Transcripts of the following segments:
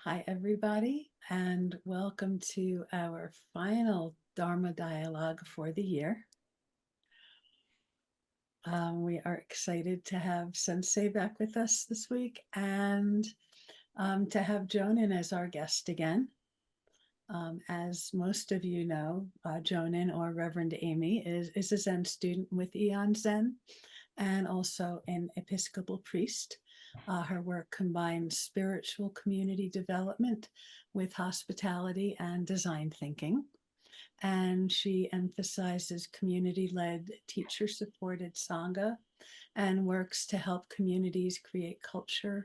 Hi, everybody, and welcome to our final Dharma dialogue for the year. We are excited to have Sensei back with us this week and to have Jonin as our guest again. As most of you know, Jonin, or Reverend Amy, is a Zen student with Eon Zen and also an Episcopal priest. Her work combines spiritual community development with hospitality and design thinking. And she emphasizes community-led, teacher-supported Sangha and works to help communities create cultures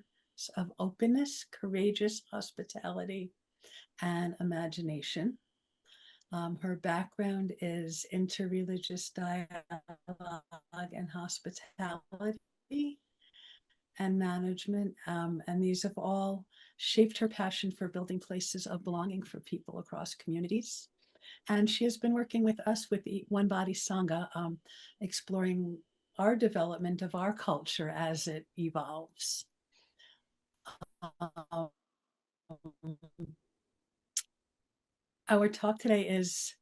of openness, courageous hospitality, and imagination. Her background is interreligious dialogue and hospitality and management, and these have all shaped her passion for building places of belonging for people across communities. And she has been working with us with the One Body Sangha, exploring our development of our culture as it evolves. Our talk today is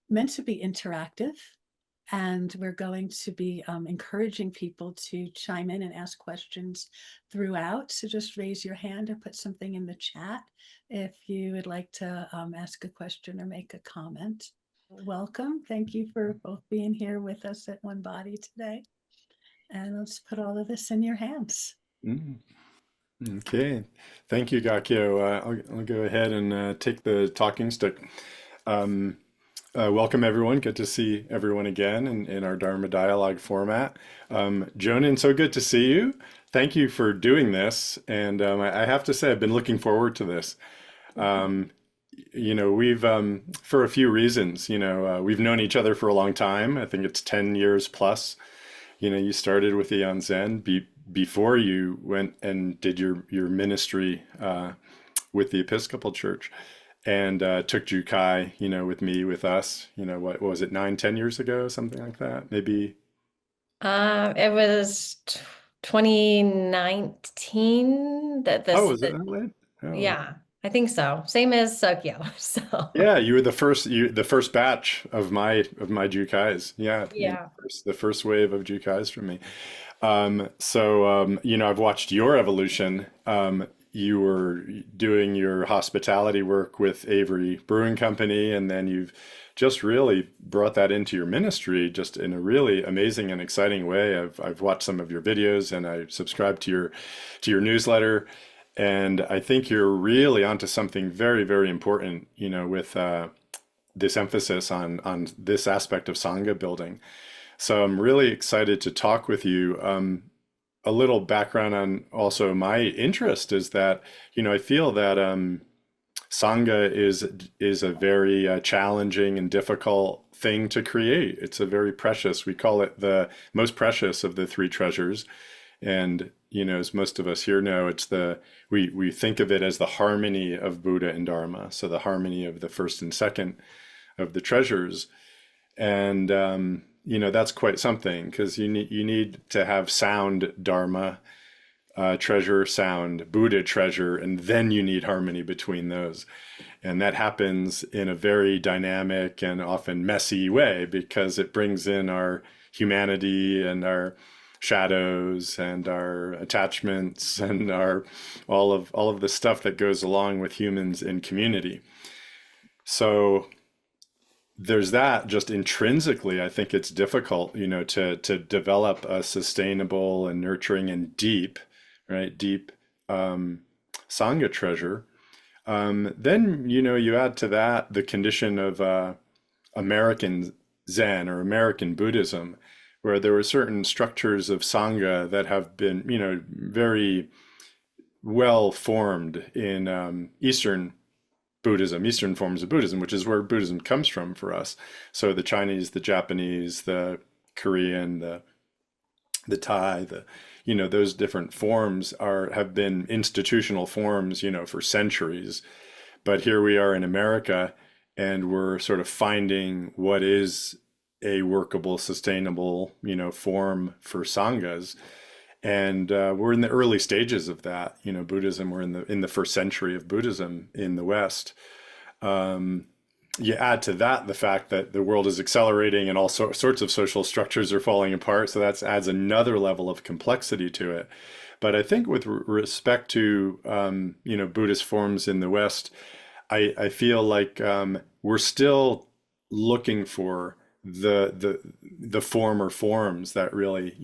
meant to be interactive, and we're going to be encouraging people to chime in and ask questions throughout. So just raise your hand or put something in the chat if you would like to ask a question or make a comment. Welcome. Thank you for both being here with us at One Body today. And let's put all of this in your hands. Okay, thank you, Gakyo. I'll go ahead and take the talking stick. Welcome, everyone. Good to see everyone again in our Dharma Dialogue format. Jonin, so good to see you. Thank you for doing this. And I have to say, I've been looking forward to this. We've, for a few reasons, we've known each other for a long time. I think it's 10 years plus. You started with Eon Zen before you went and did your ministry with the Episcopal Church, and took Jukai, with us, what was it, 9, 10 years ago, something like that, maybe? It was 2019 Oh, was it that late? Oh, yeah, I think so. Same as Sokyo. So yeah, you were the first batch of my Jukais. Yeah, yeah. the first wave of Jukais from me. I've watched your evolution. You were doing your hospitality work with Avery Brewing Company, and then you've just really brought that into your ministry just in a really amazing and exciting way. I've watched some of your videos, and I subscribe to your newsletter, and I think you're really onto something very, very important, with this emphasis on this aspect of Sangha building. So I'm really excited to talk with you. A little background on also my interest is that, I feel that Sangha is a very challenging and difficult thing to create. It's a very precious, we call it the most precious of the three treasures. And, as most of us here know, we think of it as the harmony of Buddha and Dharma. So the harmony of the first and second of the treasures. And, that's quite something, because you need to have sound Dharma, treasure, sound Buddha treasure, and then you need harmony between those. And that happens in a very dynamic and often messy way, because it brings in our humanity and our shadows and our attachments and all of the stuff that goes along with humans in community. So there's that. Just intrinsically, I think it's difficult, to develop a sustainable and nurturing and deep, right, deep Sangha treasure. Then, you add to that the condition of American Zen or American Buddhism, where there were certain structures of Sangha that have been, very well formed in Eastern Buddhism, Eastern forms of Buddhism, which is where Buddhism comes from for us. So the Chinese, the Japanese, the Korean, the Thai, those different forms have been institutional forms, for centuries. But here we are in America, and we're sort of finding what is a workable, sustainable, form for sanghas. And we're in the early stages of that. Buddhism, we're in the first century of Buddhism in the West. You add to that the fact that the world is accelerating and all sorts of social structures are falling apart. So that adds another level of complexity to it. But I think with respect to, Buddhist forms in the West, I feel like we're still looking for the form or forms that really,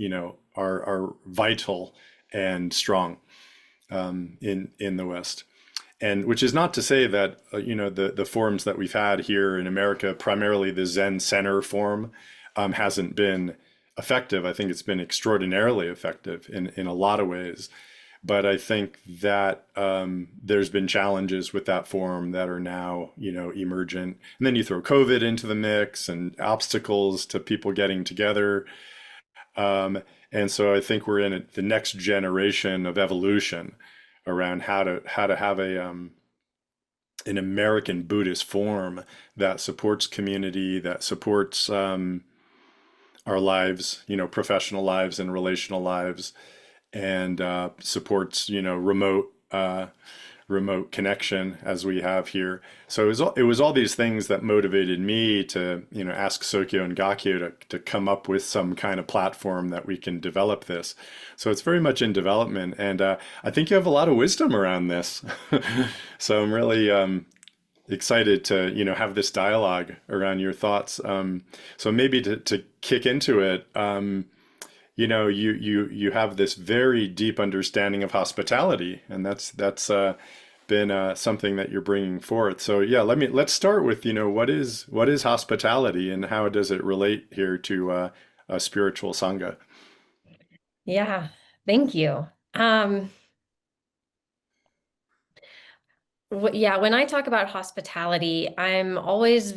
are vital and strong in the West. And which is not to say that the forms that we've had here in America, primarily the Zen center form, hasn't been effective. I think it's been extraordinarily effective in a lot of ways. But I think that there's been challenges with that form that are now emergent. And then you throw COVID into the mix and obstacles to people getting together. And so I think we're in the next generation of evolution around how to have an American Buddhist form that supports community, that supports our lives, professional lives and relational lives, and supports remote connection as we have here. So it was all these things that motivated me to ask Sokyo and Gakyo to come up with some kind of platform that we can develop this. So it's very much in development, and I think you have a lot of wisdom around this. So I'm really excited to have this dialogue around your thoughts. So maybe to kick into it, you have this very deep understanding of hospitality, and that's been something that you're bringing forth. So yeah, let's start with what is hospitality and how does it relate here to a spiritual sangha? Yeah, thank you. Yeah, when I talk about hospitality, I always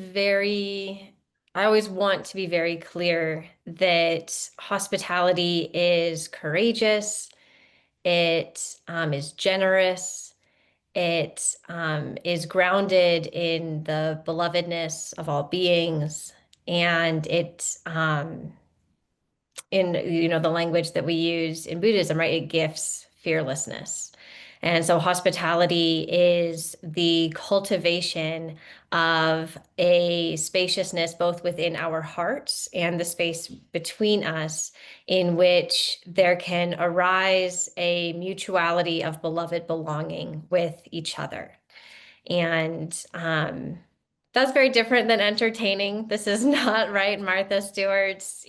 want to be very clear that hospitality is courageous, it is generous, it is grounded in the belovedness of all beings, and it in the language that we use in Buddhism, right? It gifts fearlessness. And so hospitality is the cultivation of a spaciousness both within our hearts and the space between us, in which there can arise a mutuality of beloved belonging with each other. And that's very different than entertaining. This is not, right, Martha Stewart's,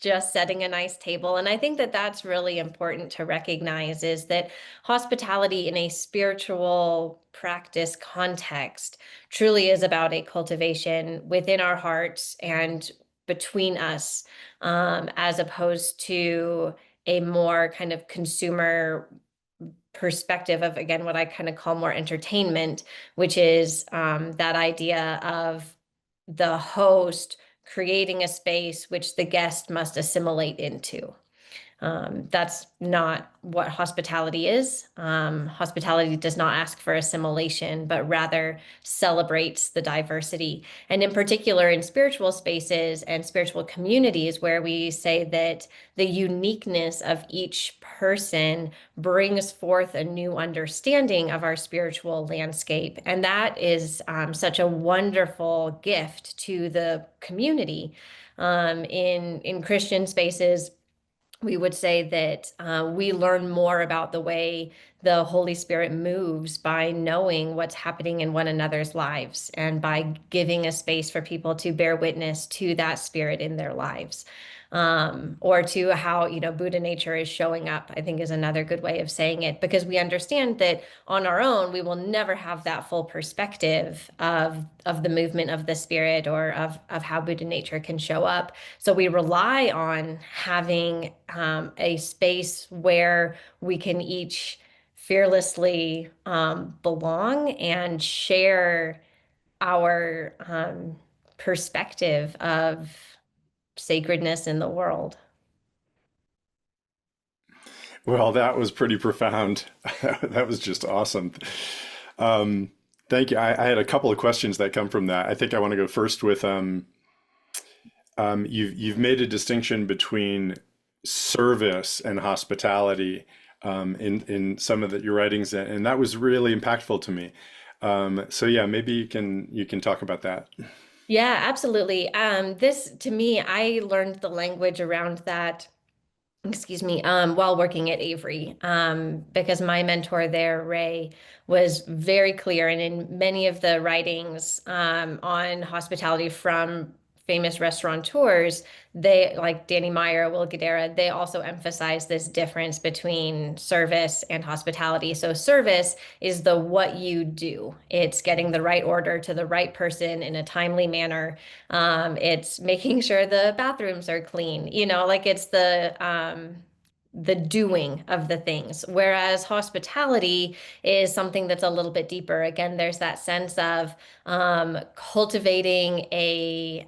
just setting a nice table. And I think that that's really important to recognize, is that hospitality in a spiritual practice context truly is about a cultivation within our hearts and between us, as opposed to a more kind of consumer perspective of, again, what I kind of call more entertainment, which is that idea of the host creating a space which the guest must assimilate into. That's not what hospitality is. Hospitality does not ask for assimilation, but rather celebrates the diversity. And in particular, in spiritual spaces and spiritual communities, where we say that the uniqueness of each person brings forth a new understanding of our spiritual landscape. And that is such a wonderful gift to the community. In Christian spaces, we would say that we learn more about the way the Holy Spirit moves by knowing what's happening in one another's lives and by giving a space for people to bear witness to that Spirit in their lives. Or to how, Buddha nature is showing up, I think is another good way of saying it, because we understand that on our own, we will never have that full perspective of the movement of the Spirit or of how Buddha nature can show up. So we rely on having a space where we can each fearlessly belong and share our perspective of sacredness in the world. Well, that was pretty profound. That was just awesome. Thank you. I had a couple of questions that come from that. I think I want to go first with you've made a distinction between service and hospitality in some of your writings, and that was really impactful to me. So yeah, maybe you can talk about that. Yeah, absolutely. This to me, I learned the language around that, excuse me, while working at Avery, because my mentor there, Ray, was very clear, and in many of the writings on hospitality from famous restaurateurs, they like Danny Meyer, Will Guidara, they also emphasize this difference between service and hospitality. So service is the what you do. It's getting the right order to the right person in a timely manner. It's making sure the bathrooms are clean, like it's the doing of the things. Whereas hospitality is something that's a little bit deeper. Again, there's that sense of cultivating a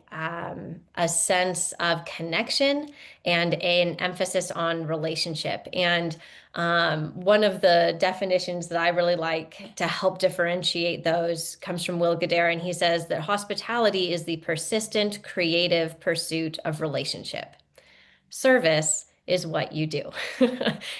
sense of connection and an emphasis on relationship. And one of the definitions that I really like to help differentiate those comes from Will Guidara, and he says that hospitality is the persistent, creative pursuit of relationship. Service is what you do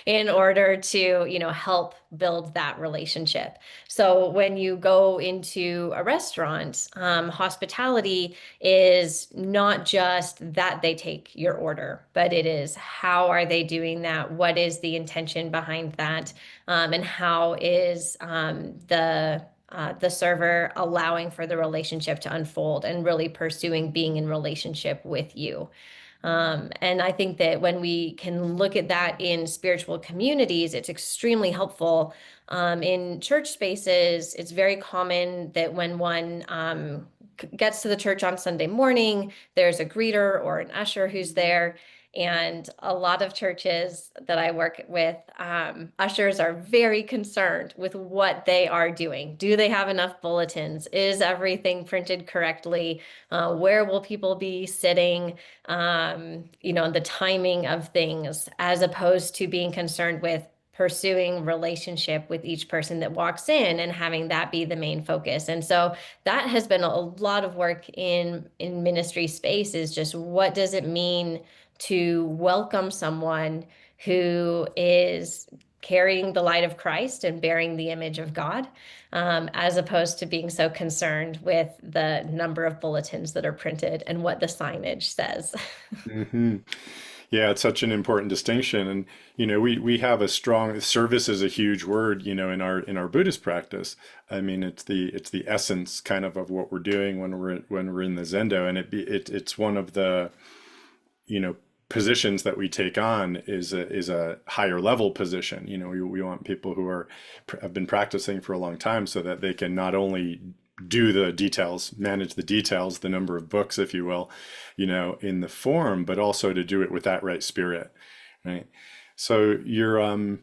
in order to, help build that relationship. So when you go into a restaurant, hospitality is not just that they take your order, but it is how are they doing that? What is the intention behind that? And how is the server allowing for the relationship to unfold and really pursuing being in relationship with you. And I think that when we can look at that in spiritual communities, it's extremely helpful. In church spaces, it's very common that when one gets to the church on Sunday morning, there's a greeter or an usher who's there. And a lot of churches that I work with, ushers are very concerned with what they are doing. Do they have enough bulletins? Is everything printed correctly? Where will people be sitting? The timing of things, as opposed to being concerned with pursuing relationship with each person that walks in and having that be the main focus. And so that has been a lot of work in ministry space, is just what does it mean to welcome someone who is carrying the light of Christ and bearing the image of God, as opposed to being so concerned with the number of bulletins that are printed and what the signage says. Hmm. Yeah, it's such an important distinction, and we have a strong service is a huge word, in our Buddhist practice. I mean, it's the essence kind of what we're doing when we're in the Zendo, and it's one of the you know positions that we take on is a higher level position. We want people who have been practicing for a long time so that they can not only do the details, manage the details, the number of books, if you will, in the form, but also to do it with that right spirit, right? So you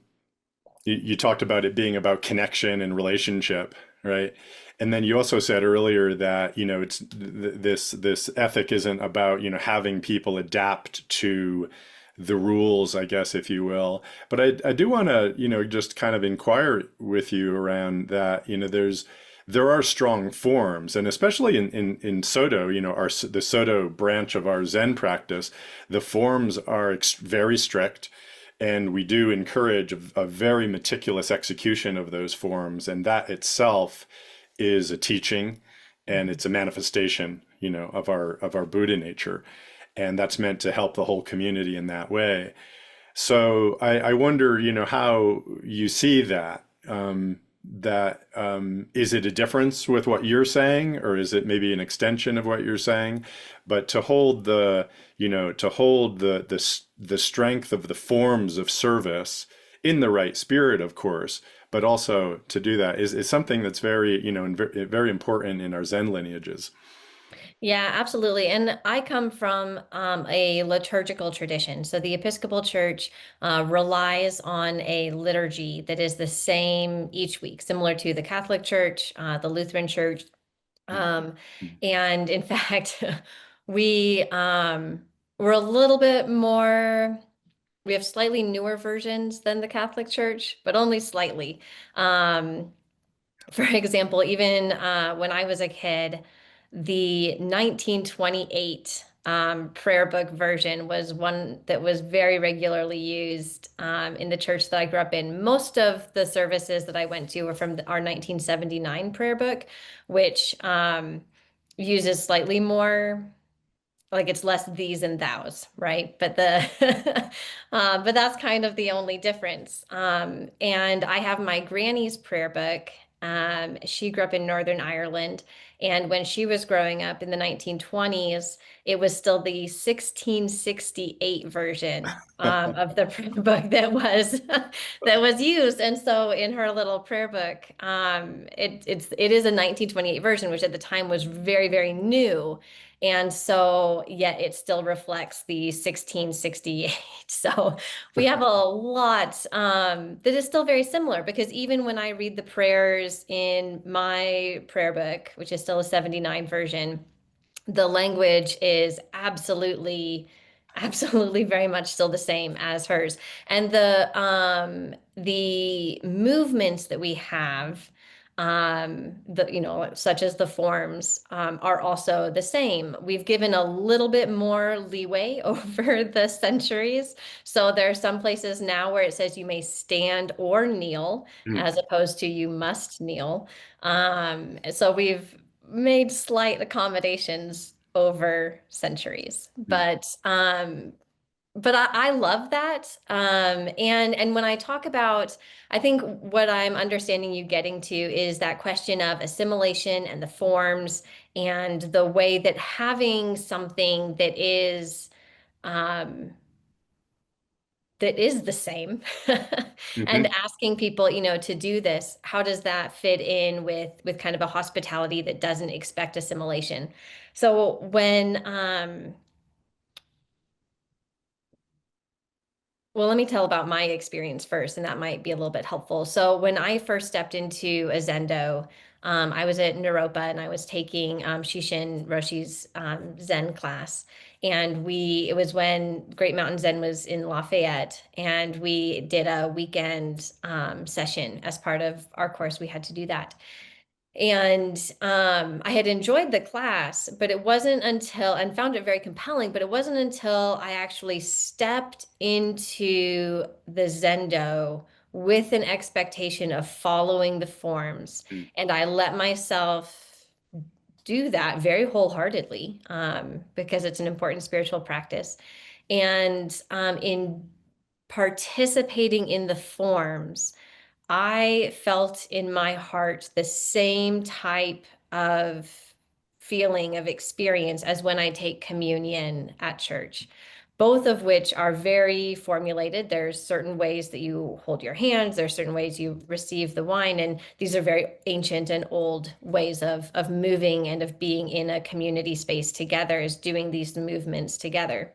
talked about it being about connection and relationship, right? And then you also said earlier that, it's this ethic isn't about, having people adapt to the rules, I guess, if you will. But I do want to, just kind of inquire with you around that. There are strong forms, and especially in Soto, the Soto branch of our Zen practice, the forms are very strict. And we do encourage a very meticulous execution of those forms, and that itself is a teaching, and it's a manifestation, of our Buddha nature, and that's meant to help the whole community in that way. So I wonder, how you see that. Is it a difference with what you're saying, or is it maybe an extension of what you're saying? But to hold the strength of the forms of service in the right spirit, of course, but also to do that is something that's very, very important in our Zen lineages. Yeah, absolutely. And I come from a liturgical tradition. So the Episcopal Church relies on a liturgy that is the same each week, similar to the Catholic Church, the Lutheran Church. Um, and in fact, we we're a little bit more, we have slightly newer versions than the Catholic Church, but only slightly. For example, even when I was a kid, the 1928 prayer book version was one that was very regularly used in the church that I grew up in. Most of the services that I went to were from our 1979 prayer book, which uses slightly more, like it's less these and thous, right? But the but that's kind of the only difference. And I have my granny's prayer book. She grew up in Northern Ireland, and when she was growing up in the 1920s, it was still the 1668 version of the prayer book that was that was used. And so in her little prayer book, it is a 1928 version, which at the time was very, very new. And so, yet it still reflects the 1668. So we have a lot that is still very similar, because even when I read the prayers in my prayer book, which is still a 79 version, the language is absolutely very much still the same as hers. And the movements that we have, such as the forms, are also the same. We've given a little bit more leeway over the centuries. So there are some places now where it says you may stand or kneel, as opposed to you must kneel. So we've made slight accommodations over centuries, but I love that. And when I talk about, I think what I'm understanding you getting to is that question of assimilation and the forms, and the way that having something um, that is the same and Mhm. asking people, to do this, how does that fit in with kind of a hospitality that doesn't expect assimilation? So well, let me tell about my experience first, and that might be a little bit helpful. So when I first stepped into a Zendo, I was at Naropa, and I was taking Shishin Roshi's Zen class. And it was when Great Mountain Zen was in Lafayette, and we did a weekend session as part of our course. We had to do that. And I had enjoyed the class, but it wasn't until, and found it very compelling, but it wasn't until I actually stepped into the Zendo with an expectation of following the forms. Mm. And I let myself do that very wholeheartedly, because it's an important spiritual practice. And in participating in the forms, I felt in my heart the same type of feeling of experience as when I take communion at church, both of which are very formulated. There's certain ways that you hold your hands, there's certain ways you receive the wine, and these are very ancient and old ways of moving and of being in a community space together, is doing these movements together.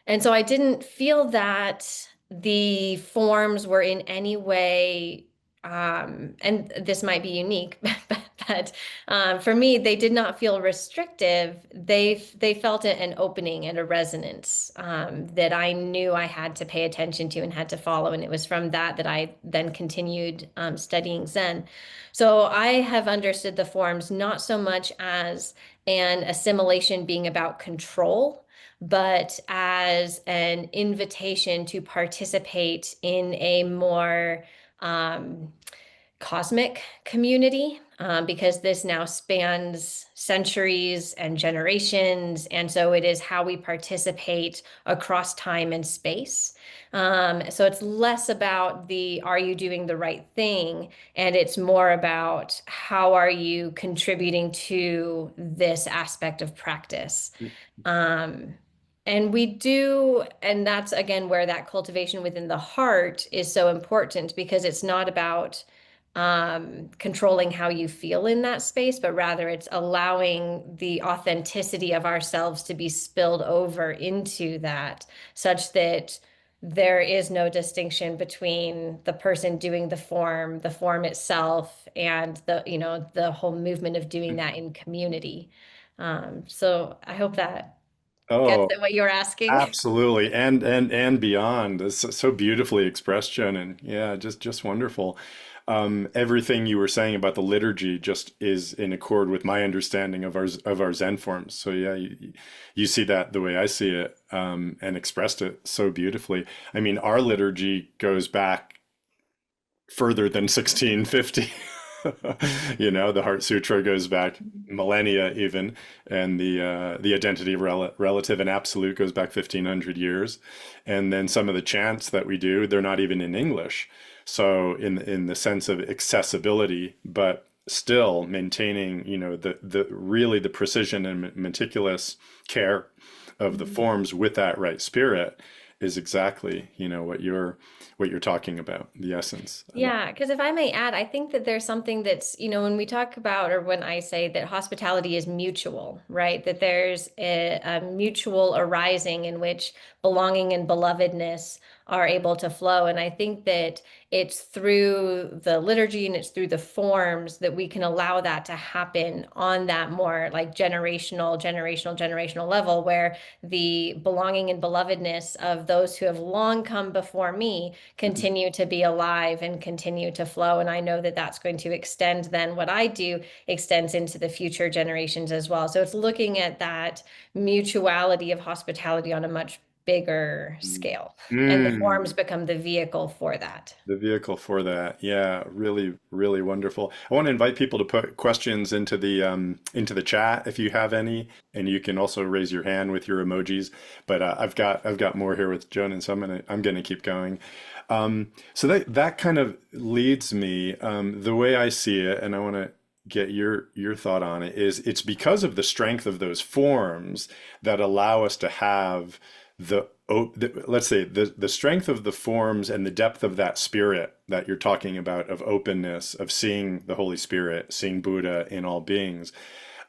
And so I didn't feel that the forms were in any way, and this might be unique, but for me, they did not feel restrictive. They felt an opening and a resonance, that I knew I had to pay attention to and had to follow. And it was from that I then continued studying Zen. So I have understood the forms not so much as an assimilation being about control, but as an invitation to participate in a more cosmic community, because this now spans centuries and generations. And so it is how we participate across time and space. So it's less about are you doing the right thing? And it's more about how are you contributing to this aspect of practice? Um, and we do, and that's again where that cultivation within the heart is so important, because it's not about controlling how you feel in that space, but rather it's allowing the authenticity of ourselves to be spilled over into that, such that there is no distinction between the person doing the form itself, and the whole movement of doing that in community. So I hope that gets Oh, at what you're asking. absolutely. And beyond. It's so beautifully expressed, Jonin. Yeah, just wonderful. everything you were saying about the liturgy just is in accord with my understanding of our Zen forms. So yeah, you see that the way I see it, and expressed it so beautifully. I mean, our liturgy goes back further than 1650. You know, the Heart Sutra goes back millennia even, and the identity of relative and absolute goes back 1500 years. And then some of the chants that we do, they're not even in English. So in the sense of accessibility, but still maintaining, you know, the really the precision and meticulous care of the forms with that right spirit is exactly, you know, what you're talking about, the essence. Yeah, because if I may add, I think that there's something that's, when we talk about, or when I say that hospitality is mutual, right? That there's a mutual arising in which belonging and belovedness are able to flow. And I think that it's through the liturgy and it's through the forms that we can allow that to happen on that more like generational level, where the belonging and belovedness of those who have long come before me continue to be alive and continue to flow. And I know that that's going to extend, then what I do extends into the future generations as well. So it's looking at that mutuality of hospitality on a much bigger scale. And the forms Mm. become the vehicle for that. The vehicle for that. Yeah, really, really wonderful. I want to invite people to put questions into the chat if you have any, and you can also raise your hand with your emojis. But I've got more here with Joan, and so I'm gonna keep going. So that kind of leads me, the way I see it, and I want to get your thought on it, is it's because of the strength of those forms that allow us to have let's say the strength of the forms and the depth of that spirit that you're talking about, of openness, of seeing the Holy Spirit, seeing Buddha in all beings,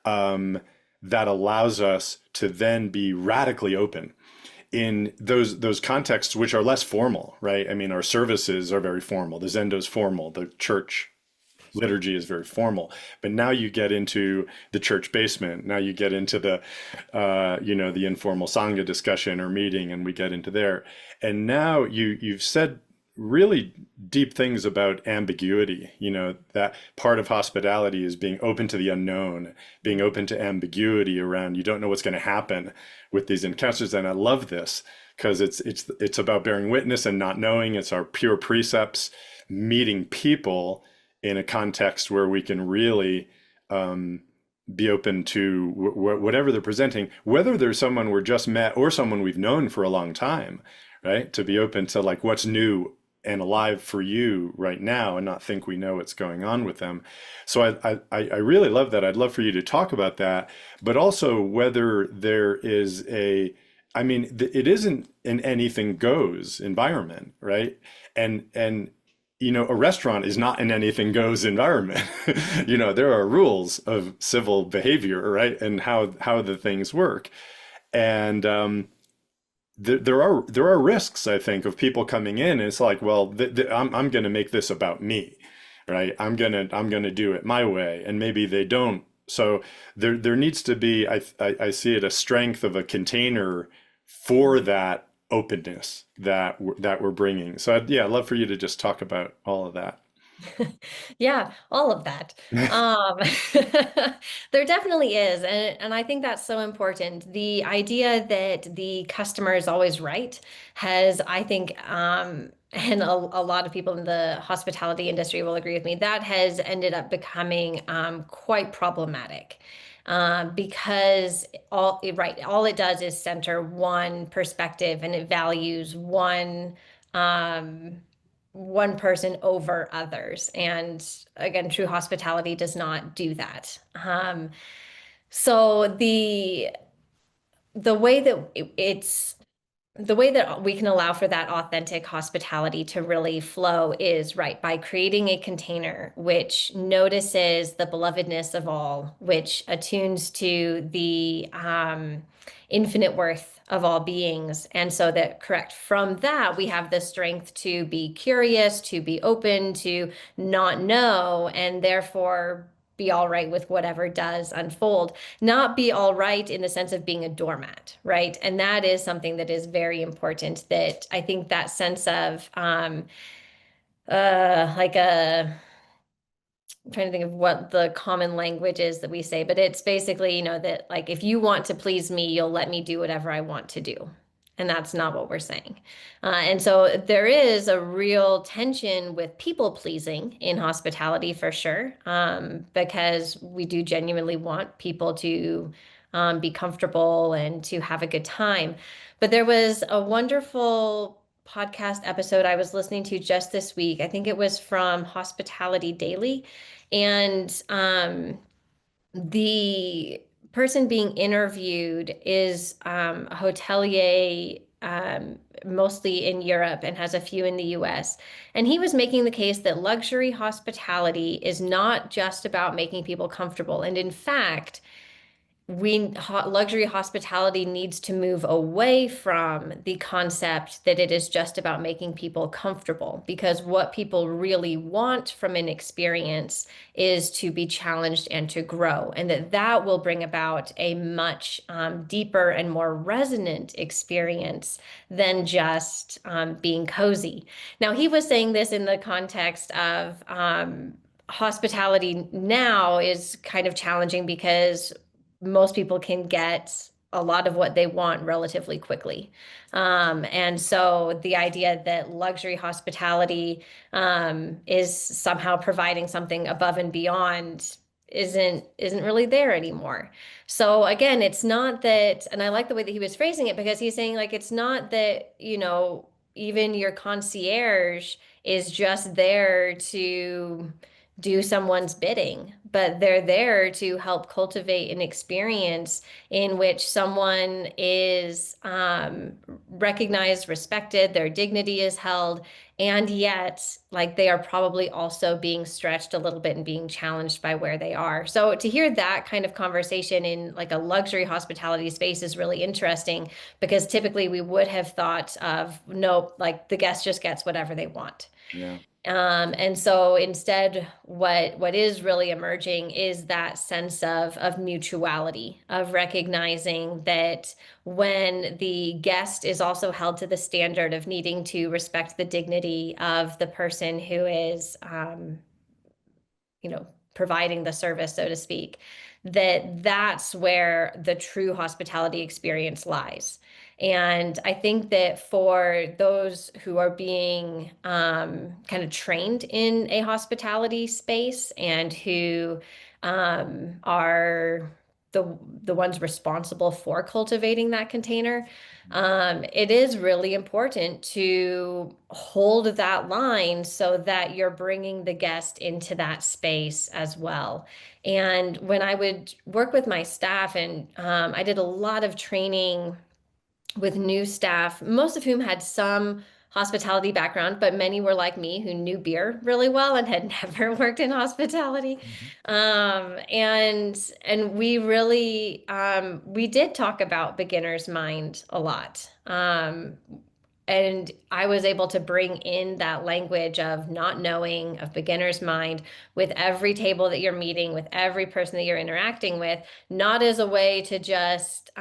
that allows us to then be radically open in those contexts which are less formal, right? I mean, our services are very formal. The Zendo's formal. The church liturgy is very formal, but now you get into the church basement. Now you get into the, the informal Sangha discussion or meeting, and we get into there. And now you've said really deep things about ambiguity. You know, that part of hospitality is being open to the unknown, being open to ambiguity around, you don't know what's going to happen with these encounters. And I love this because it's about bearing witness and not knowing. It's our pure precepts, meeting people in a context where we can really be open to whatever they're presenting, whether there's someone we're just met or someone we've known for a long time, right? To be open to like what's new and alive for you right now, and not think we know what's going on with them. So I really love that. I'd love for you to talk about that, but also whether there is I mean, it isn't an anything goes environment, right? And a restaurant is not an anything goes environment. There are rules of civil behavior, right? And how the things work. And there are risks, I think, of people coming in. And it's like, well, I'm going to make this about me, right? I'm gonna do it my way, and maybe they don't. So there needs to be, I see it, a strength of a container for that openness that we're bringing. So I'd love for you to just talk about all of that. Yeah, all of that. There definitely is. And I think that's so important. The idea that the customer is always right has, I think, and a lot of people in the hospitality industry will agree with me, that has ended up becoming quite problematic. Because all it does is center one perspective, and it values one person over others. And again, true hospitality does not do that. So the way that the way that we can allow for that authentic hospitality to really flow is by creating a container which notices the belovedness of all, which attunes to the infinite worth of all beings. And so from that, we have the strength to be curious, to be open, to not know, and therefore be all right with whatever does unfold. Not be all right in the sense of being a doormat, right? And that is something that is very important, that I think that sense of like a I'm trying to think of what the common language is that we say, but it's basically, that like if you want to please me, you'll let me do whatever I want to do. And that's not what we're saying. And so there is a real tension with people pleasing in hospitality for sure, because we do genuinely want people to be comfortable and to have a good time. But there was a wonderful podcast episode I was listening to just this week. I think it was from Hospitality Daily. And the person being interviewed is a hotelier, mostly in Europe, and has a few in the US. And he was making the case that luxury hospitality is not just about making people comfortable. And in fact, luxury hospitality needs to move away from the concept that it is just about making people comfortable, because what people really want from an experience is to be challenged and to grow, and that will bring about a much deeper and more resonant experience than just being cozy. Now, he was saying this in the context of hospitality now is kind of challenging because most people can get a lot of what they want relatively quickly. And so the idea that luxury hospitality is somehow providing something above and beyond isn't really there anymore. So again, it's not that, and I like the way that he was phrasing it, because he's saying like it's not that, even your concierge is just there to do someone's bidding, but they're there to help cultivate an experience in which someone is recognized, respected, their dignity is held, and yet, like, they are probably also being stretched a little bit and being challenged by where they are. So to hear that kind of conversation in like a luxury hospitality space is really interesting, because typically we would have thought of, nope, like the guest just gets whatever they want. Yeah. And so instead, what is really emerging is that sense of mutuality, of recognizing that when the guest is also held to the standard of needing to respect the dignity of the person who is, providing the service, so to speak, that's where the true hospitality experience lies. And I think that for those who are being kind of trained in a hospitality space and who are the ones responsible for cultivating that container, it is really important to hold that line so that you're bringing the guest into that space as well. And when I would work with my staff, and I did a lot of training with new staff, most of whom had some hospitality background, but many were like me who knew beer really well and had never worked in hospitality. And we really we did talk about beginner's mind a lot. And I was able to bring in that language of not knowing, of beginner's mind, with every table that you're meeting, with every person that you're interacting with, not as a way to just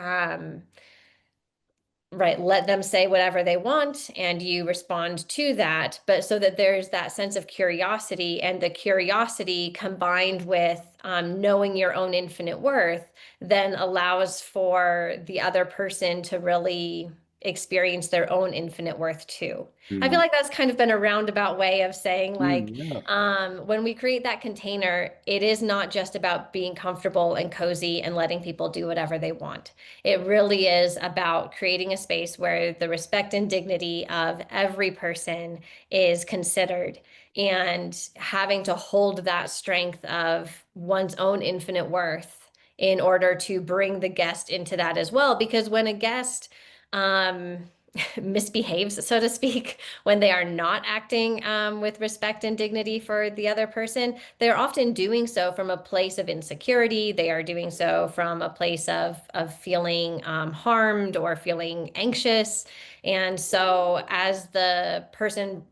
right, let them say whatever they want and you respond to that, but so that there's that sense of curiosity, and the curiosity combined with knowing your own infinite worth then allows for the other person to really experience their own infinite worth too. I feel Mm. like that's kind of been a roundabout way of saying, like, Yeah. when we create that container, it is not just about being comfortable and cozy and letting people do whatever they want. It really is about creating a space where the respect and dignity of every person is considered, and having to hold that strength of one's own infinite worth in order to bring the guest into that as well. Because when a guest um, misbehaves, so to speak, when they are not acting with respect and dignity for the other person, they're often doing so from a place of insecurity. They are doing so from a place of feeling harmed or feeling anxious. And so as the person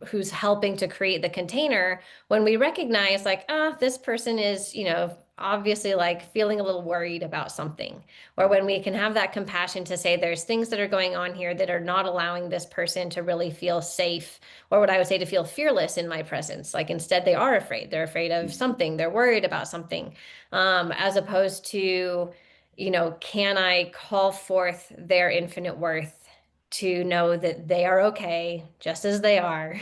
who's helping to create the container, when we recognize like, this person is, obviously like feeling a little worried about something, or when we can have that compassion to say there's things that are going on here that are not allowing this person to really feel safe, or what I would say to feel fearless in my presence. Like instead they are afraid. They're afraid of something. They're worried about something, as opposed to, can I call forth their infinite worth to know that they are okay just as they are.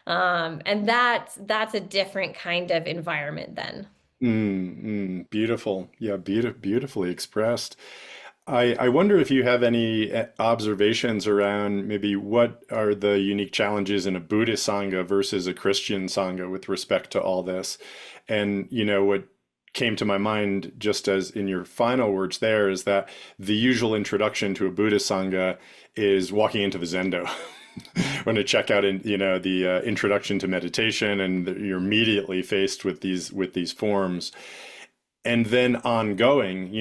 And that's a different kind of environment then. Beautiful. Yeah, beautifully expressed. I wonder if you have any observations around maybe what are the unique challenges in a Buddhist Sangha versus a Christian Sangha with respect to all this. And, what came to my mind just as in your final words there is that the usual introduction to a Buddhist Sangha is walking into the Zendo. When I check out in the introduction to meditation, and you're immediately faced with these forms, and then ongoing,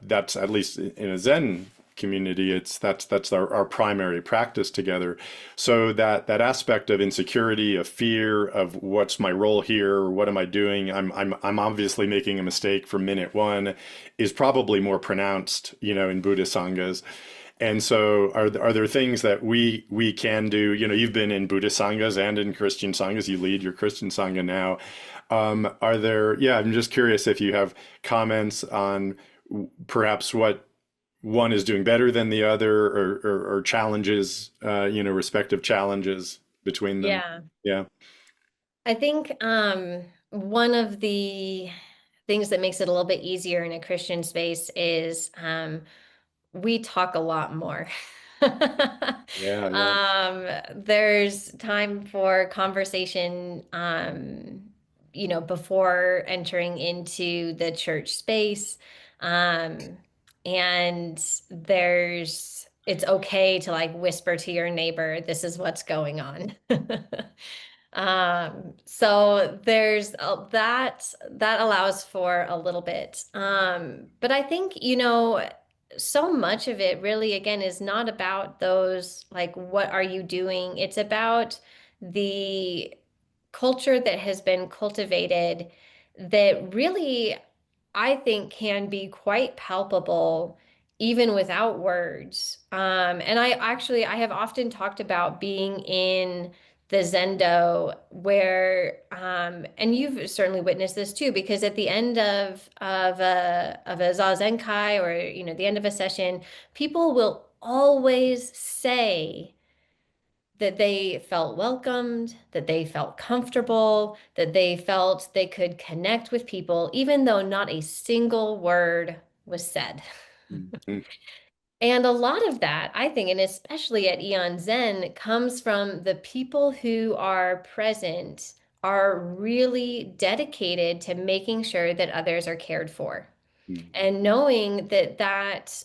that's at least in a Zen community, that's our primary practice together. So that aspect of insecurity, of fear, of what's my role here, or what am I doing? I'm obviously making a mistake from minute one, is probably more pronounced, in Buddhist sanghas. And so are there things that we can do? You've been in Buddhist sanghas and in Christian sanghas. You lead your Christian sangha now. I'm just curious if you have comments on perhaps what one is doing better than the other, or challenges, respective challenges between them. Yeah. Yeah. I think one of the things that makes it a little bit easier in a Christian space is we talk a lot more. Yeah, yeah. There's time for conversation, before entering into the church space. And it's okay to like whisper to your neighbor, this is what's going on. So there's that allows for a little bit. But I think, so much of it really, again, is not about those, like, what are you doing? It's about the culture that has been cultivated that really, I think, can be quite palpable even without words. And I have often talked about being in the Zendo where, and you've certainly witnessed this too, because at the end of a Zazenkai, or, the end of a session, people will always say that they felt welcomed, that they felt comfortable, that they felt they could connect with people, even though not a single word was said. Mhm. And a lot of that, I think, and especially at Eon Zen, comes from the people who are present are really dedicated to making sure that others are cared for. And knowing that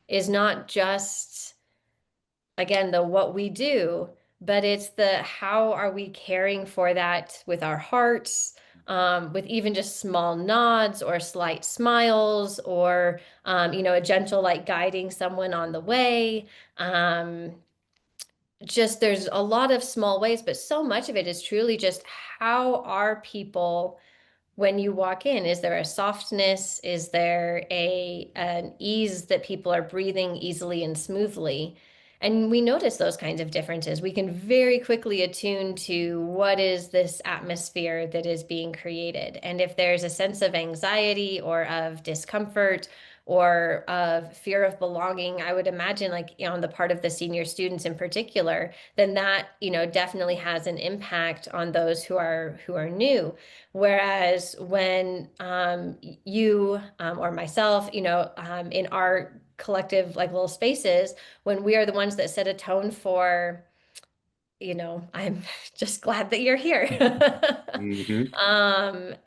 is not just, again, the what we do, but it's the how are we caring for that with our hearts, with even just small nods or slight smiles, or a gentle like guiding someone on the way. Just there's a lot of small ways, but so much of it is truly just how are people when you walk in? Is there a softness? Is there an ease that people are breathing easily and smoothly? And we notice those kinds of differences. We can very quickly attune to what is this atmosphere that is being created. And if there's a sense of anxiety or of discomfort or of fear of belonging, I would imagine, like, on the part of the senior students in particular, then that, definitely has an impact on those who are new. Whereas when you or myself, in our collective like little spaces, when we are the ones that set a tone for, I'm just glad that you're here. Mhm.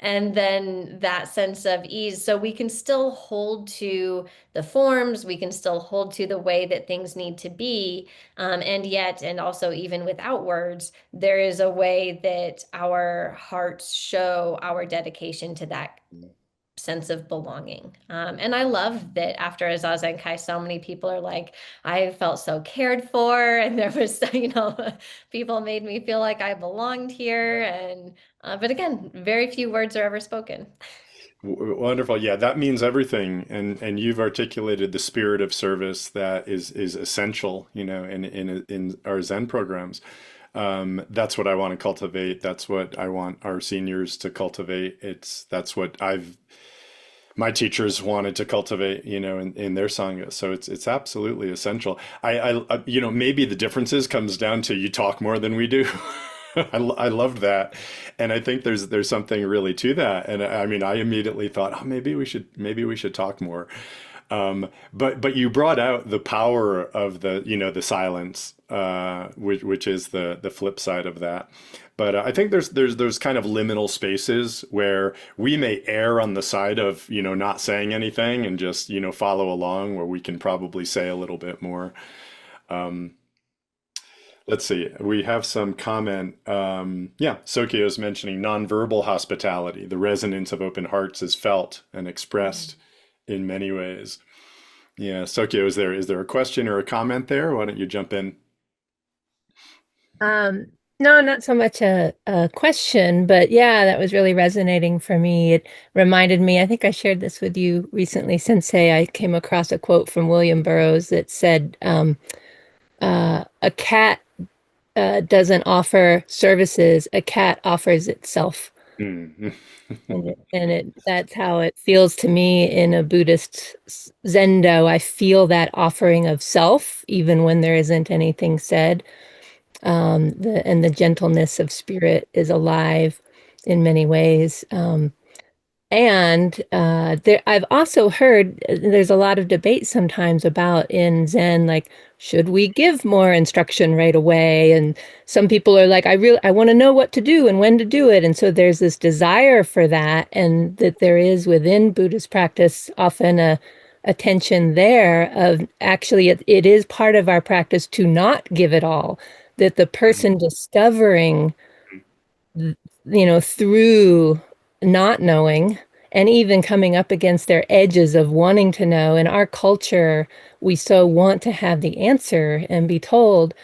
And then that sense of ease. So we can still hold to the forms, we can still hold to the way that things need to be. And also even without words, there is a way that our hearts show our dedication to that. sense of belonging. And I love that after a Zazen Kai, so many people are like, I felt so cared for, and there was, people made me feel like I belonged here. And but again, very few words are ever spoken. Wonderful. Yeah, that means everything. And you've articulated the spirit of service that is essential, in our Zen programs. That's what I want to cultivate. That's what I want our seniors to cultivate. That's what my teachers wanted to cultivate, in their Sangha. So it's absolutely essential. Maybe the differences comes down to you talk more than we do. I loved that, and I think there's something really to that. And I mean, I immediately thought, oh, maybe we should talk more. But you brought out the power of the silence, which is the flip side of that. But I think there's kind of liminal spaces where we may err on the side of not saying anything and just follow along, where we can probably say a little bit more. Let's see. We have some comment. Yeah, Sokyo is mentioning nonverbal hospitality. The resonance of open hearts is felt and expressed in many ways. Yeah, Sokyo, is there a question or a comment there? Why don't you jump in? Um, no, not so much a question, but yeah, that was really resonating for me. It reminded me, I think I shared this with you recently, Sensei. I came across a quote from William Burroughs that said, a cat doesn't offer services, a cat offers itself. Mm. And that's how it feels to me in a Buddhist Zendo. I feel that offering of self, even when there isn't anything said. And the gentleness of spirit is alive in many ways. I've also heard there's a lot of debate sometimes about in Zen, like, should we give more instruction right away? And some people are like, I want to know what to do and when to do it. And so there's this desire for that, and that there is within Buddhist practice often a tension there of actually it is part of our practice to not give it all, that the person discovering through not knowing and even coming up against their edges of wanting to know. In our culture, we so want to have the answer and be told.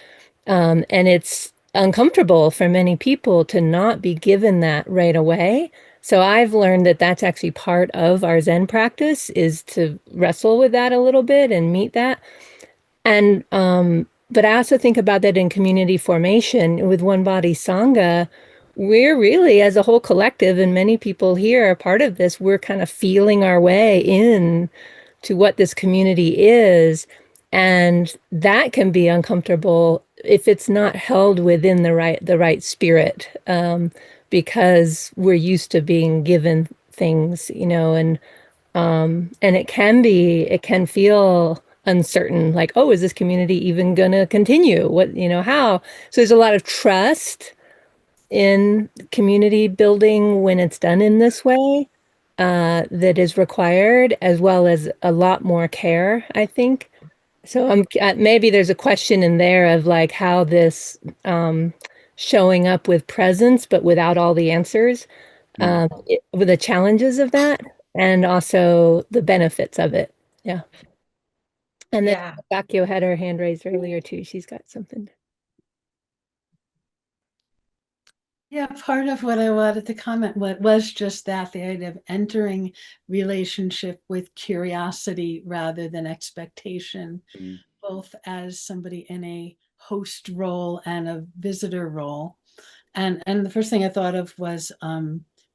And it's uncomfortable for many people to not be given that right away. So I've learned that that's actually part of our Zen practice, is to wrestle with that a little bit and meet that. And but I also think about that in community formation with One Body Sangha. We're really, as a whole collective, and many people here are part of this, we're kind of feeling our way in to what this community is. And that can be uncomfortable if it's not held within the right spirit, because we're used to being given things, and it can feel uncertain, like, oh, is this community even gonna continue? How? So there's a lot of trust in community building when it's done in this way, that is required, as well as a lot more care, I think. So maybe there's a question in there of like how this showing up with presence, but without all the answers, with the challenges of that, and also the benefits of it. Yeah. And then Yeah. Bakyo had her hand raised earlier too. She's got something. Yeah, part of what I wanted to comment was just that, the idea of entering relationship with curiosity rather than expectation, Mm. both as somebody in a host role and a visitor role. And the first thing I thought of was,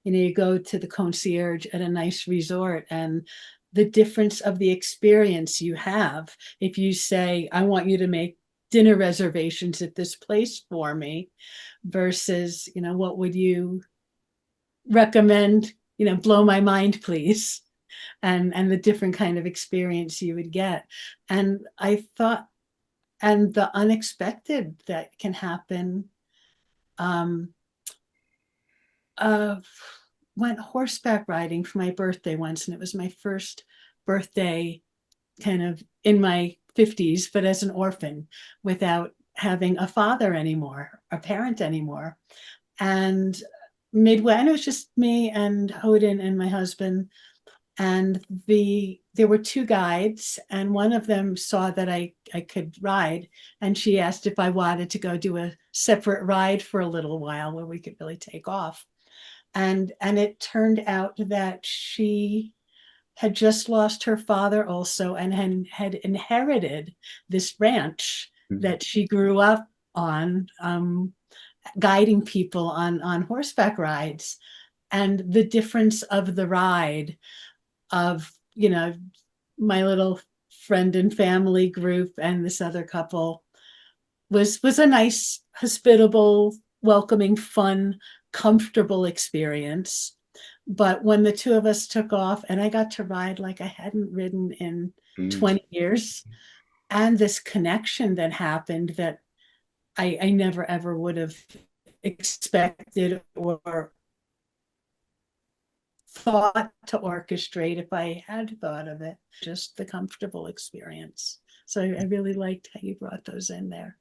you go to the concierge at a nice resort, and the difference of the experience you have. If you say, I want you to make dinner reservations at this place for me, versus, what would you recommend, blow my mind, please. And the different kind of experience you would get. And I thought, and the unexpected that can happen. Went horseback riding for my birthday once, and it was my first birthday kind of in my 50s, but as an orphan, without having a father anymore, a parent anymore. And midway, and it was just me and Hodin and my husband. And there were two guides, and one of them saw that I could ride, and she asked if I wanted to go do a separate ride for a little while where we could really take off. And it turned out that she had just lost her father also, and had inherited this ranch that she grew up on, guiding people on horseback rides. And the difference of the ride, of, you know, my little friend and family group and this other couple, was a nice, hospitable, welcoming, fun, comfortable experience. But when the two of us took off, and I got to ride like I hadn't ridden in 20 years, and this connection that happened that I never ever would have expected or thought to orchestrate if I had thought of it, just the comfortable experience. So I really liked how you brought those in there.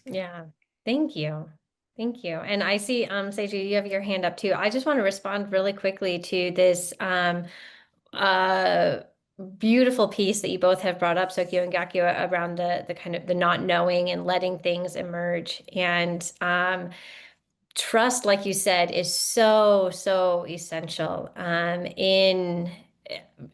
Yeah, thank you. Thank you. And I see, Seiju, you have your hand up too. I just want to respond really quickly to this beautiful piece that you both have brought up, Sokyo and Gakyo, around the kind of the not knowing and letting things emerge. And trust, like you said, is so essential.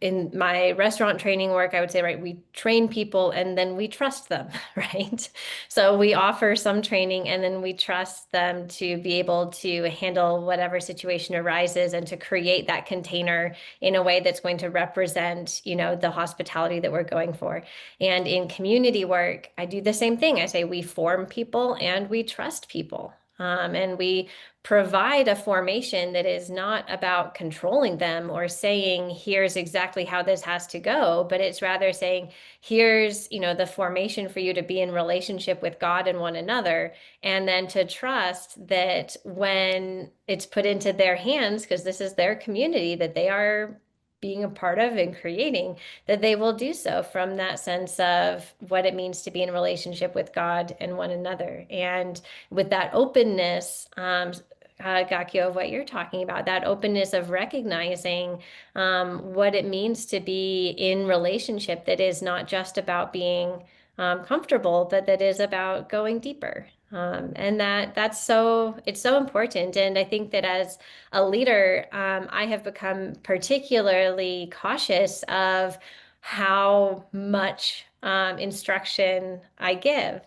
In my restaurant training work, I would say, right, we train people and then we trust them, right? So we offer some training and then we trust them to be able to handle whatever situation arises and to create that container in a way that's going to represent, you know, the hospitality that we're going for. And in community work, I do the same thing. I say we form people and we trust people. And we provide a formation that is not about controlling them or saying, here's exactly how this has to go, but it's rather saying, here's, you know, the formation for you to be in relationship with God and one another, and then to trust that when it's put into their hands, because this is their community that they are being a part of and creating, that they will do so from that sense of what it means to be in relationship with God and one another. And with that openness, Gakyo, of what you're talking about, that openness of recognizing what it means to be in relationship that is not just about being comfortable, but that is about going deeper. And it's so important. And I think that as a leader, I have become particularly cautious of how much instruction I give.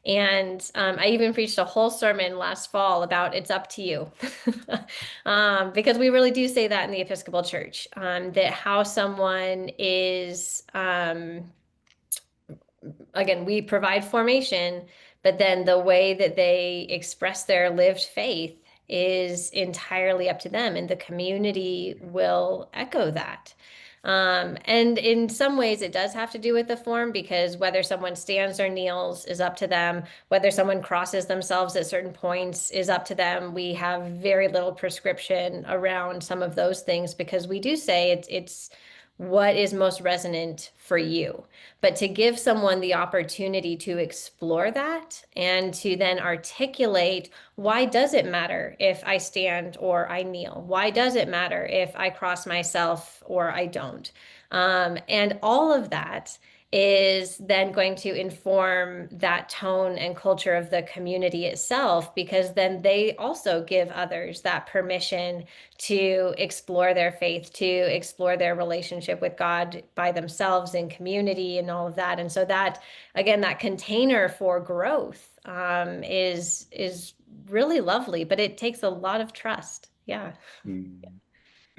And I even preached a whole sermon last fall about it's up to you. Because we really do say that in the Episcopal Church, that how someone is, again, we provide formation, but then the way that they express their lived faith is entirely up to them, and the community will echo that. And in some ways, it does have to do with the form, because whether someone stands or kneels is up to them. Whether someone crosses themselves at certain points is up to them. We have very little prescription around some of those things, because we do say it's what is most resonant for you. But to give someone the opportunity to explore that and to then articulate, why does it matter if I stand or I kneel? Why does it matter if I cross myself or I don't? And all of that is then going to inform that tone and culture of the community itself, because then they also give others that permission to explore their faith, to explore their relationship with God by themselves in community and all of that. And so that, again, that container for growth is really lovely, but it takes a lot of trust. Yeah.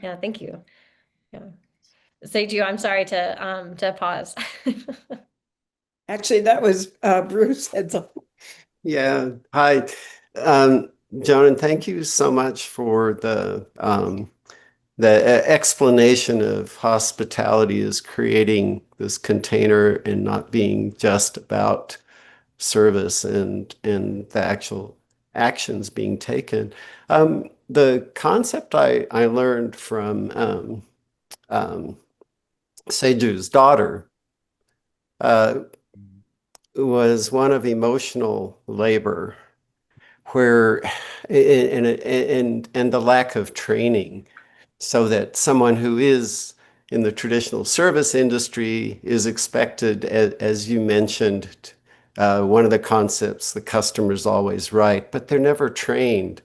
Yeah, thank you. Yeah. Seiju, I'm sorry to pause. Actually, that was Bruce had some. Yeah. Hi, Jonin. Thank you so much for the explanation of hospitality as creating this container and not being just about service and the actual actions being taken. The concept I learned from Seiju's daughter was one of emotional labor, where and the lack of training, so that someone who is in the traditional service industry is expected, as you mentioned, one of the concepts, the customer's always right, but they're never trained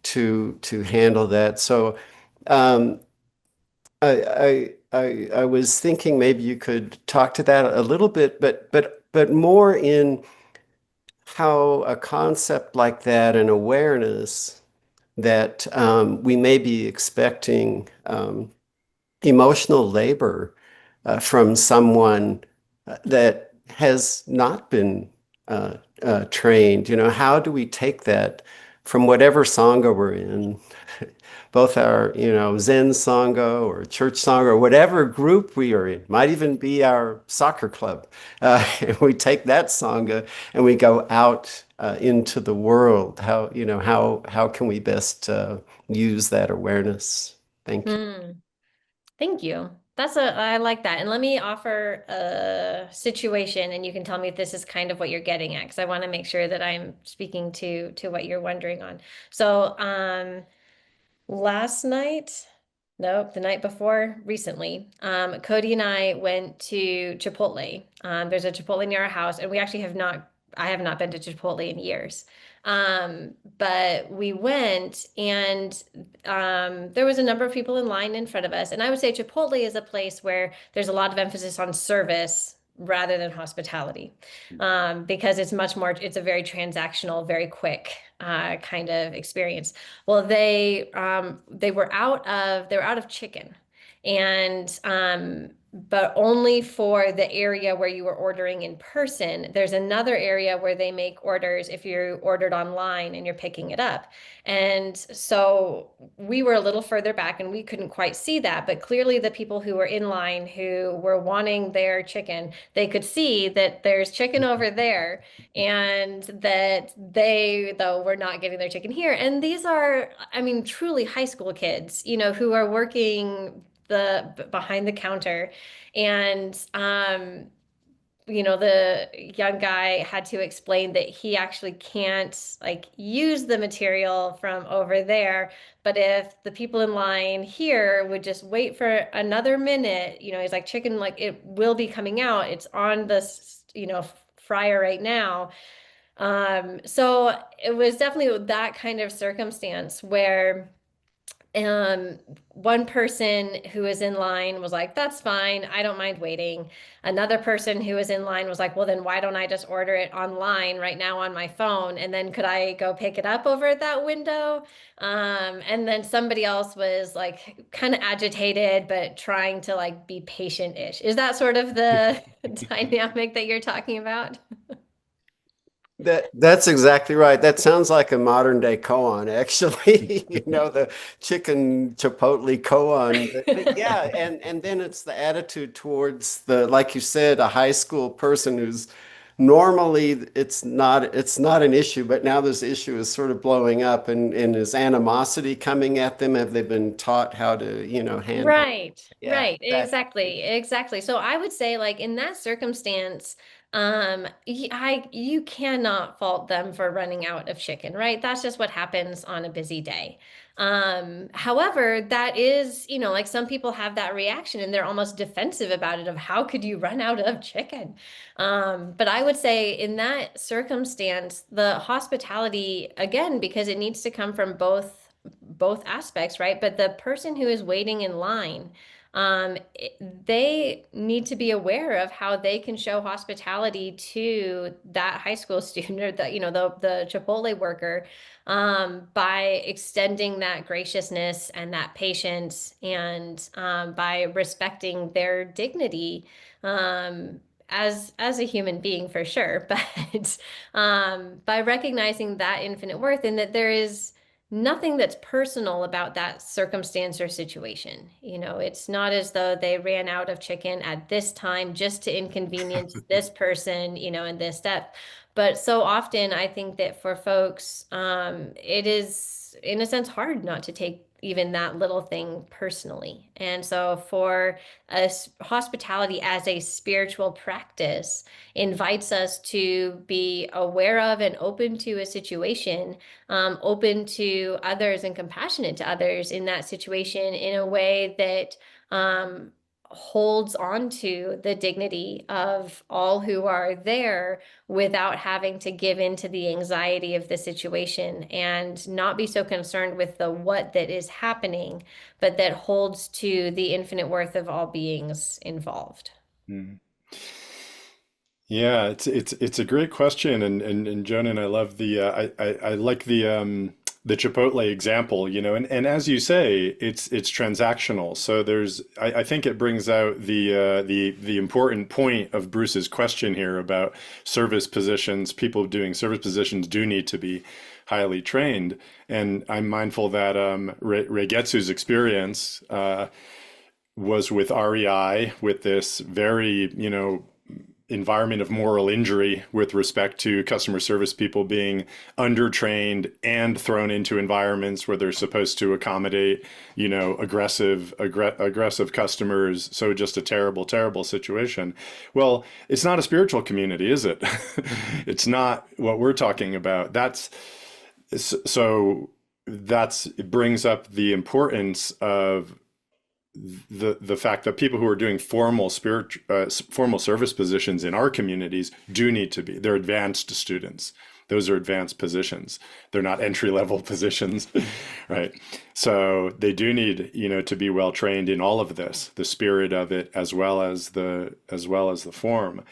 to handle that. So um, I was thinking maybe you could talk to that a little bit, but more in how a concept like that, an awareness that we may be expecting emotional labor from someone that has not been trained. You know, how do we take that from whatever Sangha we're in, both our, you know, Zen Sangha or Church Sangha or whatever group we are in, might even be our soccer club. And we take that Sangha and we go out into the world. How, you know, how can we best use that awareness? Thank you. Thank you. I like that. And let me offer a situation and you can tell me if this is kind of what you're getting at, because I want to make sure that I'm speaking to what you're wondering on. So, last night, nope, the night before, recently, Cody and I went to Chipotle. There's a Chipotle near our house, and I have not been to Chipotle in years. But we went, and there was a number of people in line in front of us. And I would say Chipotle is a place where there's a lot of emphasis on service rather than hospitality, because it's a very transactional, very quick kind of experience. Well, they were out of chicken, and but only for the area where you were ordering in person. There's another area where they make orders if you ordered online and you're picking it up. And so we were a little further back and we couldn't quite see that, but clearly the people who were in line who were wanting their chicken, they could see that there's chicken over there and that they, though, were not getting their chicken here. And these are, I mean, truly high school kids, you know, who are working behind the counter. And you know, the young guy had to explain that he actually can't like use the material from over there, but if the people in line here would just wait for another minute, you know, he's like, chicken, like, it will be coming out, it's on the, you know, fryer right now. So it was definitely that kind of circumstance where one person who was in line was like, that's fine, I don't mind waiting. Another person who was in line was like, well, then why don't I just order it online right now on my phone? And then could I go pick it up over at that window? And then somebody else was like kind of agitated, but trying to like be patient-ish. Is that sort of the dynamic that you're talking about? That's exactly right. That sounds like a modern day koan, actually. You know, the chicken chipotle koan. But yeah, and then it's the attitude towards the, like you said, a high school person who's normally it's not an issue, but now this issue is sort of blowing up, and is animosity coming at them? Have they been taught how to, you know, handle? Right, Yeah, right, exactly. So I would say, like, in that circumstance, you cannot fault them for running out of chicken, right? That's just what happens on a busy day. However, that is, you know, like some people have that reaction and they're almost defensive about it of how could you run out of chicken? But I would say in that circumstance, the hospitality, again, because it needs to come from both aspects, right? But the person who is waiting in line, they need to be aware of how they can show hospitality to that high school student or the, you know, the Chipotle worker, by extending that graciousness and that patience, and by respecting their dignity, as a human being for sure, but by recognizing that infinite worth and that there is nothing that's personal about that circumstance or situation. You know, it's not as though they ran out of chicken at this time just to inconvenience this person, you know, in this step. But so often I think that for folks, it is in a sense hard not to take, even that little thing personally. And so for us, hospitality as a spiritual practice invites us to be aware of and open to a situation, open to others and compassionate to others in that situation in a way that holds on to the dignity of all who are there without having to give in to the anxiety of the situation, and not be so concerned with the what that is happening, but that holds to the infinite worth of all beings involved. Mm. Yeah, it's a great question, and Jonan, I love the I like the Chipotle example, and as you say, it's transactional. So I think it brings out the important point of Bruce's question here about service positions. People doing service positions do need to be highly trained, and I'm mindful that Reigetsu's experience was with REI, with this very environment of moral injury with respect to customer service people being undertrained and thrown into environments where they're supposed to accommodate, aggressive customers. So just a terrible, terrible situation. Well, it's not a spiritual community, is it? It's not what we're talking about. It brings up the importance of the fact that people who are doing formal service positions in our communities do need to be. They're advanced students. Those are advanced positions. They're not entry-level positions, right? So they do need, to be well trained in all of this, the spirit of it, as well as the form.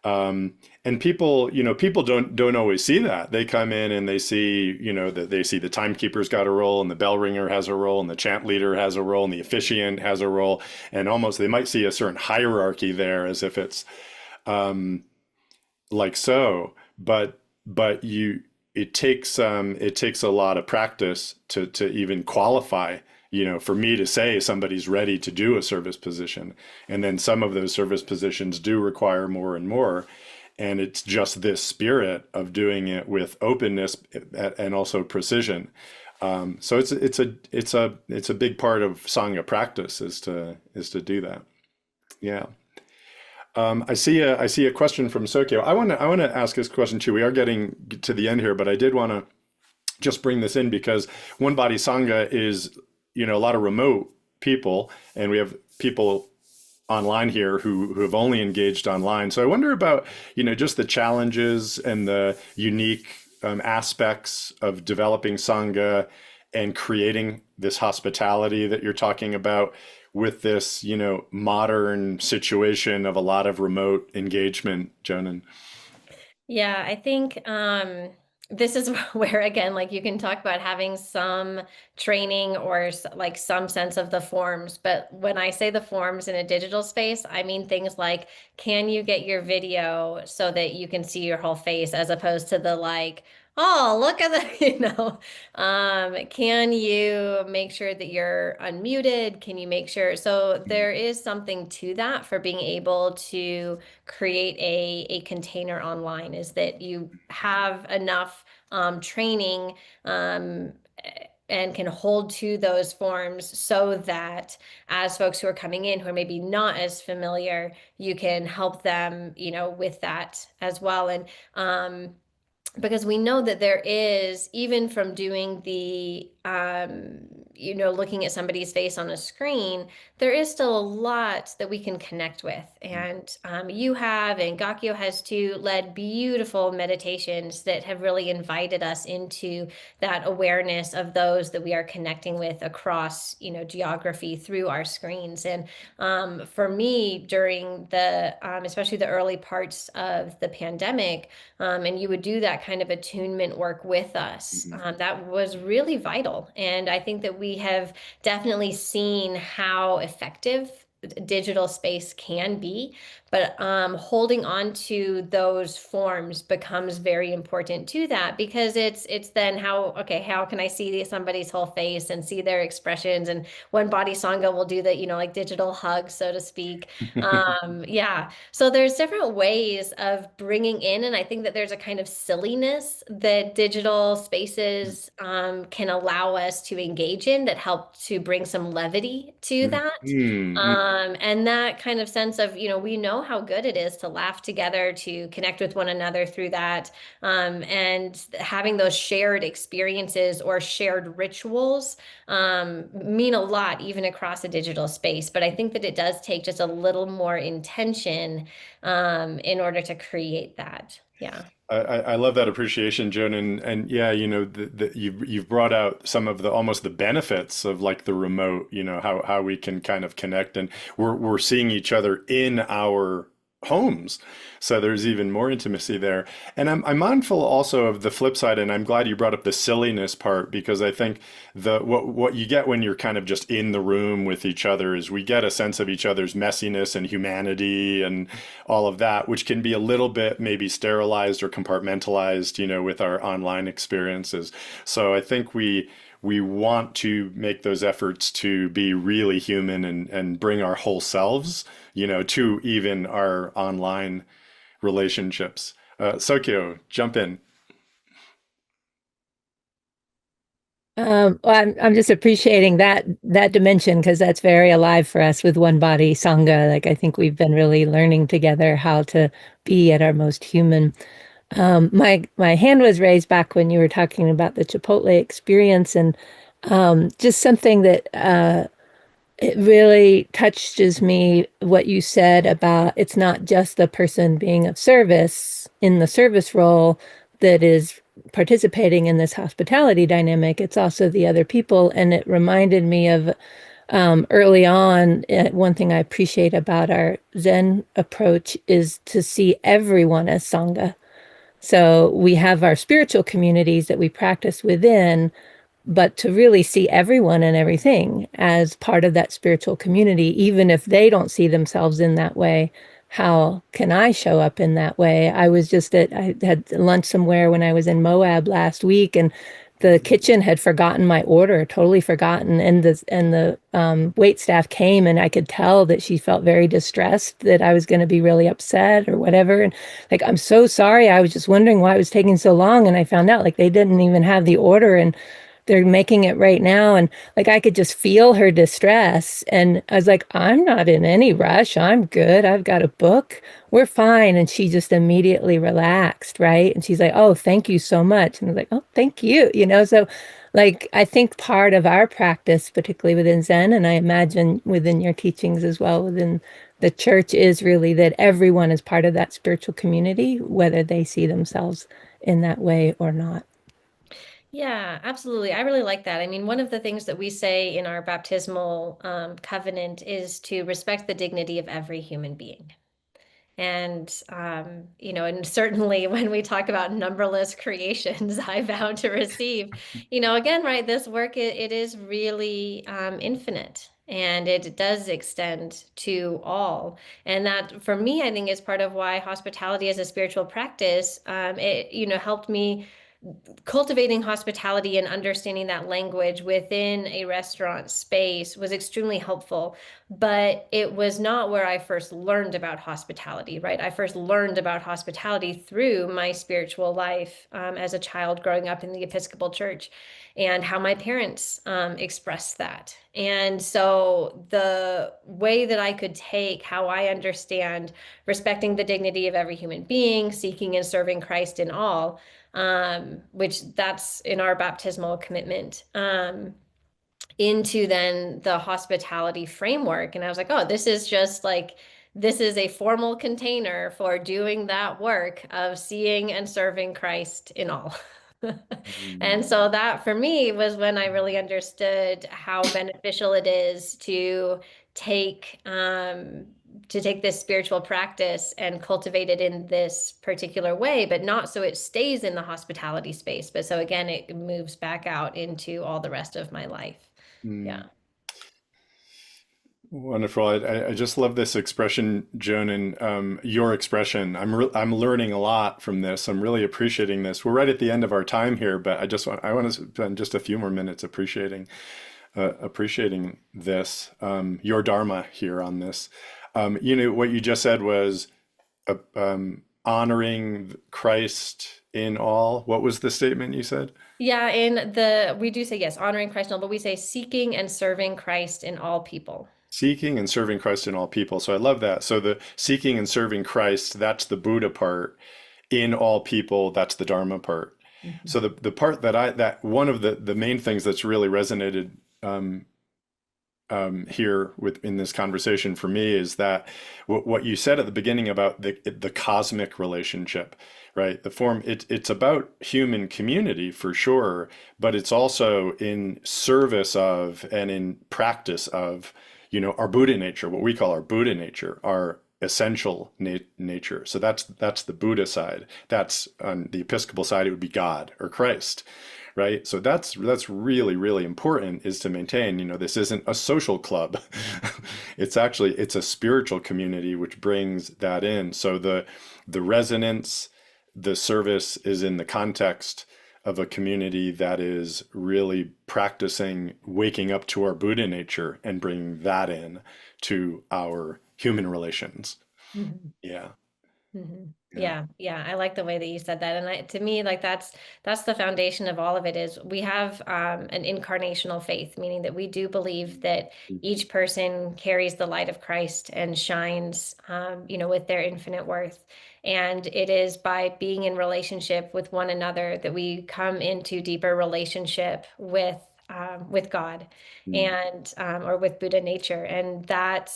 And people don't always see that. They come in and they see, that they see the timekeeper's got a role, and the bell ringer has a role, and the chant leader has a role, and the officiant has a role, and almost they might see a certain hierarchy there, as if it's like so. But it takes a lot of practice to even qualify. For me to say somebody's ready to do a service position. And then some of those service positions do require more and more. And it's just this spirit of doing it with openness and also precision. So it's a big part of Sangha practice is to do that. Yeah. I see a question from Sokyo. I want to ask this question too. We are getting to the end here, but I did want to just bring this in because One Body Sangha is a lot of remote people, and we have people online here who have only engaged online. So I wonder about, just the challenges and the unique aspects of developing Sangha and creating this hospitality that you're talking about with this, modern situation of a lot of remote engagement, Jonan. Yeah, I think this is where, again, like you can talk about having some training or like some sense of the forms. But when I say the forms in a digital space, I mean things like, can you get your video so that you can see your whole face, as opposed to the like, oh, look at the, can you make sure that you're unmuted? Can you make sure? So there is something to that for being able to create a container online, is that you have enough training and can hold to those forms so that as folks who are coming in who are maybe not as familiar, you can help them, with that as well. And because we know that there is, even from doing the, looking at somebody's face on a screen, there is still a lot that we can connect with. And you have, and Gakyo has too, led beautiful meditations that have really invited us into that awareness of those that we are connecting with across, geography through our screens. And for me, during the, especially the early parts of the pandemic, and you would do that kind of attunement work with us. That was really vital. And I think that we have definitely seen how effective digital space can be, but holding on to those forms becomes very important to that, because it's then how can I see somebody's whole face and see their expressions? And One Body Sangha will do that, like digital hug, so to speak. Yeah. So there's different ways of bringing in, and I think that there's a kind of silliness that digital spaces can allow us to engage in that help to bring some levity to that. And that kind of sense of, we know how good it is to laugh together, to connect with one another through that, and having those shared experiences or shared rituals mean a lot, even across a digital space. But I think that it does take just a little more intention in order to create that. Yeah. I love that appreciation, Joan, and yeah, you've brought out some of the almost the benefits of like the remote, how we can kind of connect, and we're seeing each other in our homes, so there's even more intimacy there. And I'm mindful also of the flip side, and I'm glad you brought up the silliness part, because I think what you get when you're kind of just in the room with each other is we get a sense of each other's messiness and humanity and all of that, which can be a little bit maybe sterilized or compartmentalized, with our online experiences. So I think we want to make those efforts to be really human and bring our whole selves, to even our online relationships. Sokyo, jump in. Well, I'm just appreciating that dimension, because that's very alive for us with One Body Sangha. Like, I think we've been really learning together how to be at our most human. My hand was raised back when you were talking about the Chipotle experience, and just something that it really touches me, what you said about it's not just the person being of service in the service role that is participating in this hospitality dynamic. It's also the other people. And it reminded me of early on, one thing I appreciate about our Zen approach is to see everyone as Sangha. So we have our spiritual communities that we practice within, but to really see everyone and everything as part of that spiritual community, even if they don't see themselves in that way, how can I show up in that way? I had lunch somewhere when I was in Moab last week, and the kitchen had forgotten my order, totally forgotten. And the wait staff came, and I could tell that she felt very distressed that I was going to be really upset or whatever. And like, I'm so sorry. I was just wondering why it was taking so long. And I found out like they didn't even have the order, and they're making it right now. And like, I could just feel her distress. And I was like, I'm not in any rush. I'm good. I've got a book. We're fine. And she just immediately relaxed. Right. And she's like, oh, thank you so much. And I was like, oh, thank you. So like, I think part of our practice, particularly within Zen, and I imagine within your teachings as well, within the church, is really that everyone is part of that spiritual community, whether they see themselves in that way or not. Yeah, absolutely. I really like that. I mean, one of the things that we say in our baptismal covenant is to respect the dignity of every human being. And, and certainly when we talk about numberless creations, I vow to receive, again, right, this work, it is really infinite, and it does extend to all. And that, for me, I think is part of why hospitality as a spiritual practice, it, helped me cultivating hospitality and understanding that language within a restaurant space was extremely helpful, but it was not where I first learned about hospitality, right? I first learned about hospitality through my spiritual life as a child growing up in the Episcopal Church, and how my parents expressed that. And so the way that I could take how I understand respecting the dignity of every human being, seeking and serving Christ in all, which that's in our baptismal commitment, into then the hospitality framework. And I was like, oh, this is a formal container for doing that work of seeing and serving Christ in all. And so that for me was when I really understood how beneficial it is to take this spiritual practice and cultivate it in this particular way, but not so it stays in the hospitality space, but so again, it moves back out into all the rest of my life. Yeah. Wonderful. I just love this expression, Joan, and your expression. I'm learning a lot from this. I'm really appreciating this. We're right at the end of our time here, but I want to spend just a few more minutes appreciating this, your Dharma here on this. What you just said was honoring Christ in all. What was the statement you said? Yeah, we do say, yes, honoring Christ in all, but we say seeking and serving Christ in all people. Seeking and serving Christ in all people. So I love that. So the seeking and serving Christ, that's the Buddha part. In all people, that's the Dharma part. Mm-hmm. So the part that one of the main things that's really resonated here in this conversation for me is that what you said at the beginning about the cosmic relationship, right? It's about human community for sure, but it's also in service of and in practice of, our Buddha nature, what we call our Buddha nature, our essential nature. So that's the Buddha side. That's on the Episcopal side, it would be God or Christ. Right. So that's really, really important, is to maintain, this isn't a social club. It's a spiritual community, which brings that in. So the resonance, the service is in the context of a community that is really practicing waking up to our Buddha nature and bringing that in to our human relations. Mm-hmm. Yeah. Mm-hmm. Yeah. I like the way that you said that. And to me, like that's the foundation of all of it. Is we have an incarnational faith, meaning that we do believe that each person carries the light of Christ and shines, with their infinite worth. And it is by being in relationship with one another that we come into deeper relationship with God and or with Buddha nature. And that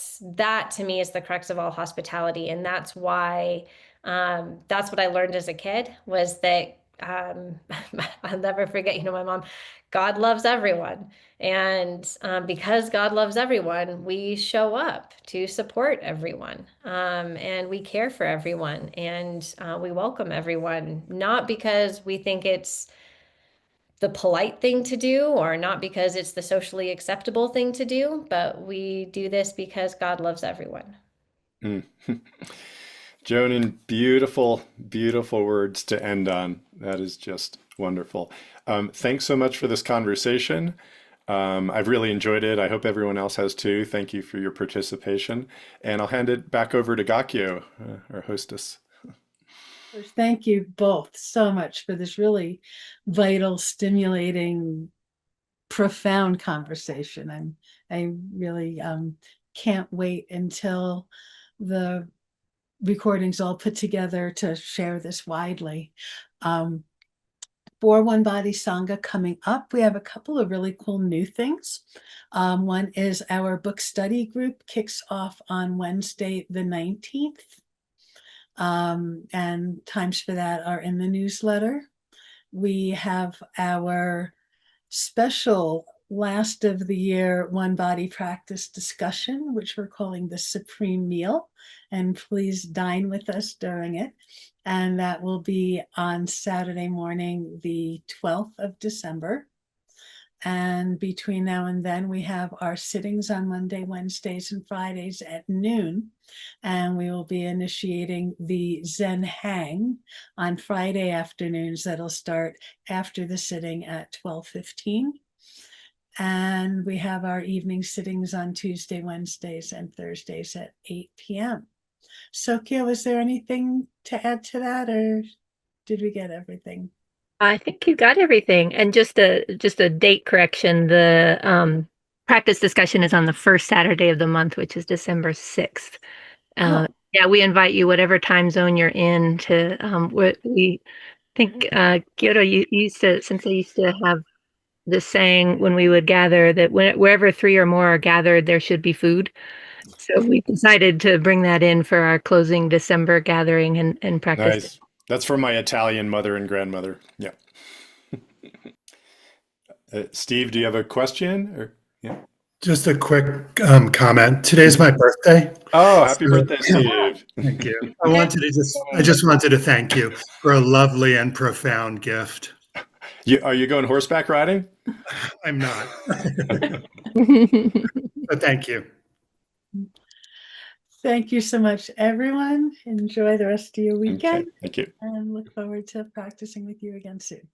to me is the crux of all hospitality. And that's why that's what I learned as a kid, was that I'll never forget, my mom, God loves everyone. And because God loves everyone, we show up to support everyone. And we care for everyone, and we welcome everyone, not because we think it's the polite thing to do, or not because it's the socially acceptable thing to do, but we do this because God loves everyone. Mm. Jonin, beautiful, beautiful words to end on. That is just wonderful. Thanks so much for this conversation. I've really enjoyed it. I hope everyone else has too. Thank you for your participation. And I'll hand it back over to Gakyo, our hostess. Thank you both so much for this really vital, stimulating, profound conversation. I really can't wait until the recordings all put together to share this widely. For One Body Sangha coming up, we have a couple of really cool new things. One is our book study group kicks off on Wednesday, the 19th. And times for that are in the newsletter. We have our special last of the year One Body Practice discussion, which we're calling the Supreme Meal. And please dine with us during it. And that will be on Saturday morning, the 12th of December. And between now and then, we have our sittings on Monday, Wednesdays, and Fridays at noon. And we will be initiating the Zen Hang on Friday afternoons. That'll start after the sitting at 12:15. And we have our evening sittings on Tuesday, Wednesdays, and Thursdays at 8 p.m. Sokyo, is there anything to add to that, or did we get everything? I think you got everything. And just a date correction, the practice discussion is on the first Saturday of the month, which is December 6th. Yeah, we invite you, whatever time zone you're in, to we think Gyodo Sensei used to have this saying when we would gather, that wherever 3 or more are gathered, there should be food. So we decided to bring that in for our closing December gathering and practice. Nice. That's for my Italian mother and grandmother. Yeah. Steve, do you have a question? Or yeah. Just a quick comment. Today's my birthday. Oh, happy birthday, Steve. Thank you. I just wanted to thank you for a lovely and profound gift. Are you going horseback riding? I'm not. But thank you. Thank you so much, everyone. Enjoy the rest of your Okay, weekend thank you. and look forward to practicing with you again soon.